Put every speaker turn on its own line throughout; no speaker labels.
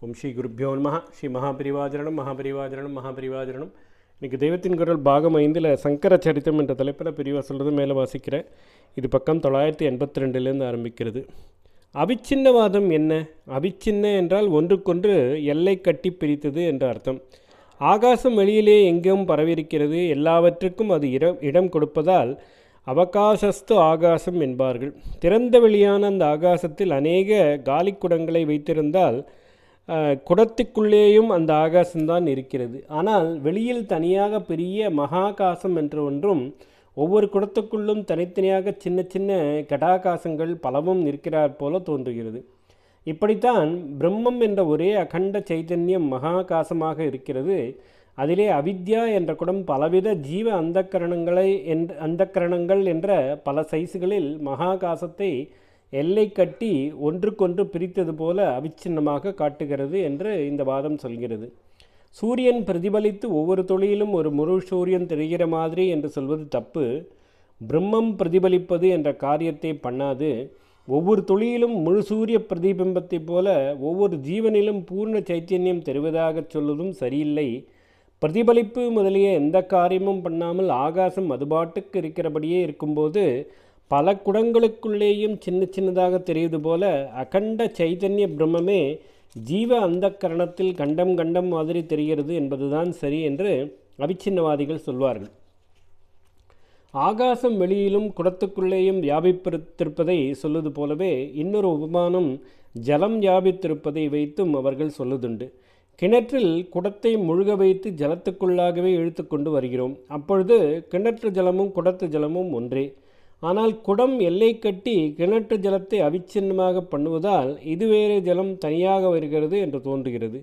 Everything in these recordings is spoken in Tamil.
ஓம் ஸ்ரீ குருப்பியோ நமஹ. ஸ்ரீ மகாபரிவாஜரணம் மகாபரிவாஜரணம் மகாபரிவாஜரணம். இன்றைக்கி தெய்வத்தின் குரல் பாகம் 5 சங்கர சரித்தம் என்ற தலைப்பில் பிரிவாக சொல்கிறது மேலே வாசிக்கிறேன். இது பக்கம் 982 ஆரம்பிக்கிறது. அவிச்சின்னவாதம் என்ன? அவிச்சின்ன என்றால் ஒன்றுக்கொன்று எல்லை கட்டி பிரித்தது என்ற அர்த்தம். ஆகாசம் வெளியிலே எங்கும் பரவியிருக்கிறது. எல்லாவற்றுக்கும் அது இடம் கொடுப்பதால் அவகாசஸ்து ஆகாசம் என்பார்கள். திறந்த வெளியான அந்த ஆகாசத்தில் அநேக காலிக்குடங்களை வைத்திருந்தால் குடத்துக்குள்ளேயும் அந்த ஆகாசம்தான் இருக்கிறது. ஆனால் வெளியில் தனியாக பெரிய மகாகாசம் என்று ஒன்றும், ஒவ்வொரு குடத்துக்குள்ளும் தனித்தனியாக சின்ன சின்ன கடாகாசங்கள் பலவும் இருக்கிறார் போல தோன்றுகிறது. இப்படித்தான் பிரம்மம் என்ற ஒரே அகண்ட சைதன்யம் மகாகாசமாக இருக்கிறது. அதிலே அவித்யா என்ற குடம் பலவித ஜீவ அந்தக்கரணங்கள் என்ற பல சைஸுகளில் மகாகாசத்தை எல்லை கட்டி ஒன்றுக்கொன்று பிரித்தது போல அவிச்சின்னமாக காட்டுகிறது என்று இந்த வாதம் சொல்கிறது. சூரியன் பிரதிபலித்து ஒவ்வொரு தொழிலும் ஒரு முழு சூரியன் தெரிகிற மாதிரி என்று சொல்வது தப்பு. பிரம்மம் பிரதிபலிப்பது என்ற காரியத்தை பண்ணாது. ஒவ்வொரு தொழிலும் முழு சூரிய பிரதிபிம்பத்தை போல ஒவ்வொரு ஜீவனிலும் பூர்ண சைத்தன்யம் தெரிவதாக சொல்வதும் சரியில்லை. பிரதிபலிப்பு முதலிய எந்த காரியமும் பண்ணாமல் ஆகாசம் அதுபாட்டுக்கு இருக்கிறபடியே இருக்கும்போது பல குடங்களுக்குள்ளேயும் சின்ன சின்னதாக தெரிவது போல அகண்ட சைதன்ய பிரம்மமே ஜீவ அந்த கரணத்தில் கண்டம் மாதிரி தெரிகிறது என்பதுதான் சரி என்று அவிச்சின்னவாதிகள் சொல்வார்கள். ஆகாசம் வெளியிலும் குடத்துக்குள்ளேயும் வியாபித்திருப்பதை சொல்வது போலவே இன்னொரு உபமானம் ஜலம் வியாபித்திருப்பதை வைத்தும் அவர்கள் சொல்லுதுண்டு. கிணற்றில் குடத்தை முழுக வைத்து ஜலத்துக்குள்ளாகவே இழுத்து கொண்டு வருகிறோம். அப்பொழுது கிணற்று ஜலமும் குடத்து ஜலமும் ஒன்றே. ஆனால் குடம் எல்லை கட்டி கிணற்று ஜலத்தை அவிச்சின்னமாக பண்ணுவதால் இது வேறு ஜலம் தனியாக வருகிறது என்று தோன்றுகிறது.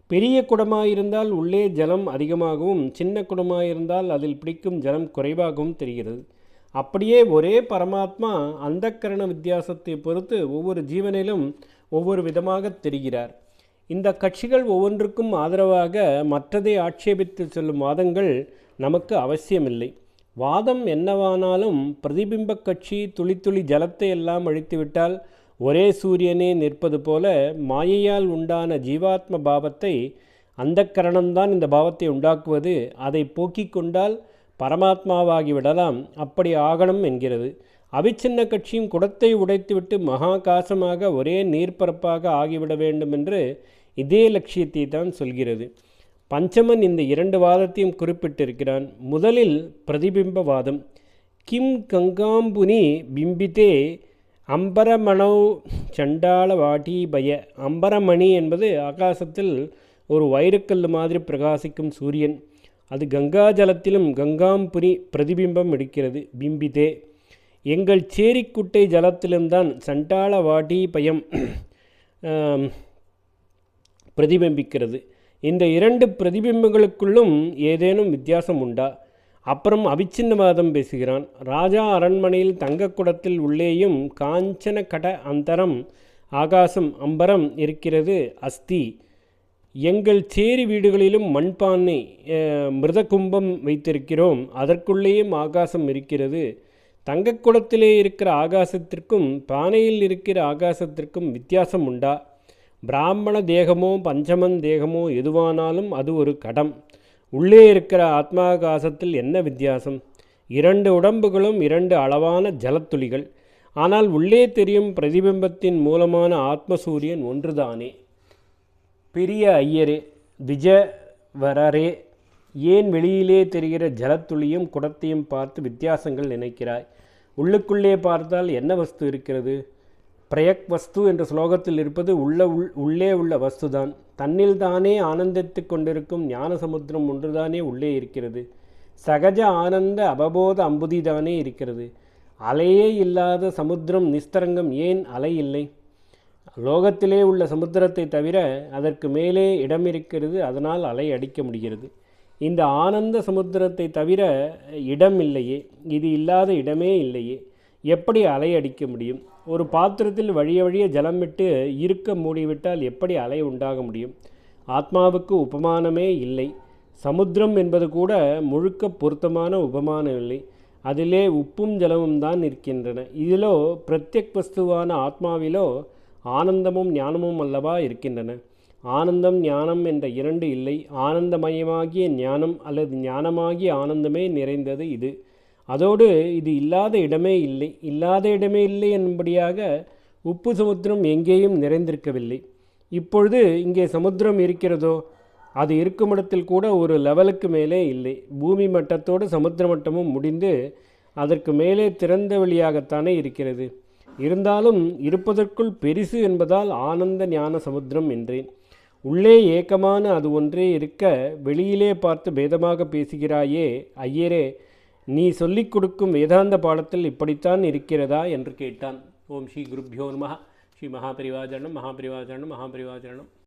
பெரிய குடமாயிருந்தால் உள்ளே ஜலம் அதிகமாகவும், சின்ன குடமாயிருந்தால் அதில் பிடிக்கும் ஜலம் குறைவாகவும் தெரிகிறது. அப்படியே ஒரே பரமாத்மா அந்த கரண வித்தியாசத்தை பொறுத்து ஒவ்வொரு ஜீவனிலும் ஒவ்வொரு விதமாக தெரிகிறார். இந்த கட்சிகள் ஒவ்வொன்றுக்கும் ஆதரவாக மற்றதை ஆட்சேபித்து சொல்லும் வாதங்கள் நமக்கு அவசியமில்லை. வாதம் என்னவானாலும் பிரதிபிம்ப கட்சி துளி துளி ஜலத்தை எல்லாம் அழித்துவிட்டால் ஒரே சூரியனே நிற்பது போல மாயையால் உண்டான ஜீவாத்ம பாவத்தை அந்த கரணம்தான் இந்த பாவத்தை உண்டாக்குவது. அதை போக்கிக் கொண்டால் பரமாத்மாவாகிவிடலாம். அப்படி ஆகணும் என்கிறது. அவிச்சின்ன கட்சியும் குடத்தை உடைத்துவிட்டு மகாகாசமாக ஒரே நீர்ப்பரப்பாக ஆகிவிட வேண்டும் என்று இதே லட்சியத்தை தான் சொல்கிறது. பஞ்சமன் இந்த இரண்டு வாதத்தையும் குறிப்பிட்டிருக்கிறான். முதலில் பிரதிபிம்பவாதம். கிம் கங்காம்புனி பிம்பித்தே அம்பரமணோ சண்டாள வாட்டீபய. அம்பரமணி என்பது ஆகாசத்தில் ஒரு வைரக்கல் மாதிரி பிரகாசிக்கும் சூரியன். அது கங்கா ஜலத்திலும் கங்காம்புரி பிரதிபிம்பம் எடுக்கிறது. பிம்பித்தே எங்கள் சேரிக்குட்டை ஜலத்திலும் தான் சண்டாள வாட்டீபயம் பிரதிபிம்பிக்கிறது. இந்த இரண்டு பிரதிபிம்பங்களுக்குள்ளும் ஏதேனும் வித்தியாசம் உண்டா? அப்புறம் அவிச்சின்னவாதம் பேசுகிறான். ராஜா அரண்மனையில் தங்கக்குடத்தில் உள்ளேயும் காஞ்சன கட அந்தரம் ஆகாசம் அம்பரம் இருக்கிறது அஸ்தி. எங்கள் சேரி வீடுகளிலும் மண்பானை மிருதகும்பம் வைத்திருக்கிறோம். அதற்குள்ளேயும் ஆகாசம் இருக்கிறது. தங்கக்குடத்திலே இருக்கிற ஆகாசத்திற்கும் பானையில் இருக்கிற ஆகாசத்திற்கும் வித்தியாசம் உண்டா? பிராமண தேகமோ பஞ்சமன் தேகமோ எதுவானாலும் அது ஒரு கடம். உள்ளே இருக்கிற ஆத்மாகாசத்தில் என்ன வித்தியாசம்? இரண்டு உடம்புகளும் இரண்டு அளவான ஜலத்துளிகள். ஆனால் உள்ளே தெரியும் பிரதிபிம்பத்தின் மூலமான ஆத்மசூரியன் ஒன்றுதானே. பெரிய ஐயரே, விஜவரரே, ஏன் வெளியிலே தெரிகிற ஜலத்துளியும் குடத்தையும் பார்த்து வித்தியாசங்கள் நினைக்கிறாய்? உள்ளுக்குள்ளே பார்த்தால் என்ன வஸ்து இருக்கிறது? பிரயக் வஸ்து என்ற ஸ்லோகத்தில் இருப்பது உள்ளே உள்ள வஸ்துதான். தன்னில் தானே ஆனந்தித்து கொண்டிருக்கும் ஞான சமுத்திரம் ஒன்றுதானே உள்ளே இருக்கிறது. சகஜ ஆனந்த அவபோத அம்புதிதானே இருக்கிறது. அலையே இல்லாத சமுத்திரம் நிஸ்தரங்கம், ஏன் அலை இல்லை? லோகத்திலே உள்ள சமுத்திரத்தை தவிர அதற்கு மேலே இடம் இருக்கிறது. அதனால் அலை அடிக்க முடிகிறது. இந்த ஆனந்த சமுத்திரத்தை தவிர இடம் இல்லையே. இது இல்லாத இடமே இல்லையே. எப்படி அலை அடிக்க முடியும்? ஒரு பாத்திரத்தில் வழிய ஜலம் விட்டு இருக்க மூடிவிட்டால் எப்படி அலை உண்டாக முடியும்? ஆத்மாவுக்கு உபமானமே இல்லை. சமுத்திரம் என்பது கூட முழுக்க பொருத்தமான உபமானம் இல்லை. அதிலே உப்பும் ஜலமும் தான் இருக்கின்றன. இதிலோ பிரத்யக் வஸ்துவான ஆத்மாவிலோ ஆனந்தமும் ஞானமும் அல்லவா இருக்கின்றன. ஆனந்தம் ஞானம் என்ற இரண்டு இல்லை. ஆனந்தமயமாகிய ஞானம் அல்லது ஞானமாகிய ஆனந்தமே நிறைந்தது இது. அதோடு இது இல்லாத இடமே இல்லை. இல்லாத இடமே இல்லை என்படியாக உப்பு சமுத்திரம் எங்கேயும் நிறைந்திருக்கவில்லை. இப்பொழுது இங்கே சமுத்திரம் இருக்கிறதோ, அது இருக்கும் இடத்தில் கூட ஒரு லெவலுக்கு மேலே இல்லை. பூமி மட்டத்தோடு சமுத்திர மட்டமும் முடிந்து அதற்கு மேலே திறந்த வெளியாகத்தானே இருக்கிறது. இருந்தாலும் இருப்பதற்குள் பெரிசு என்பதால் ஆனந்த ஞான சமுத்திரம் என்றேன். உள்ளே ஏக்கமான அது ஒன்றே இருக்க வெளியிலே பார்த்து பேதமாக பேசுகிறாயே ஐயரே, நீ சொல்லிக் கொடுக்கும் வேதாந்த பாடத்தில் இப்படித்தான் இருக்கிறதா என்று கேட்டான். ஓம் ஸ்ரீ குருப்யோ நமः. ஸ்ரீ மகாபரிவாஜரணம் மகாபரிவாஜரணம் மகாபரிவாஜரணம்.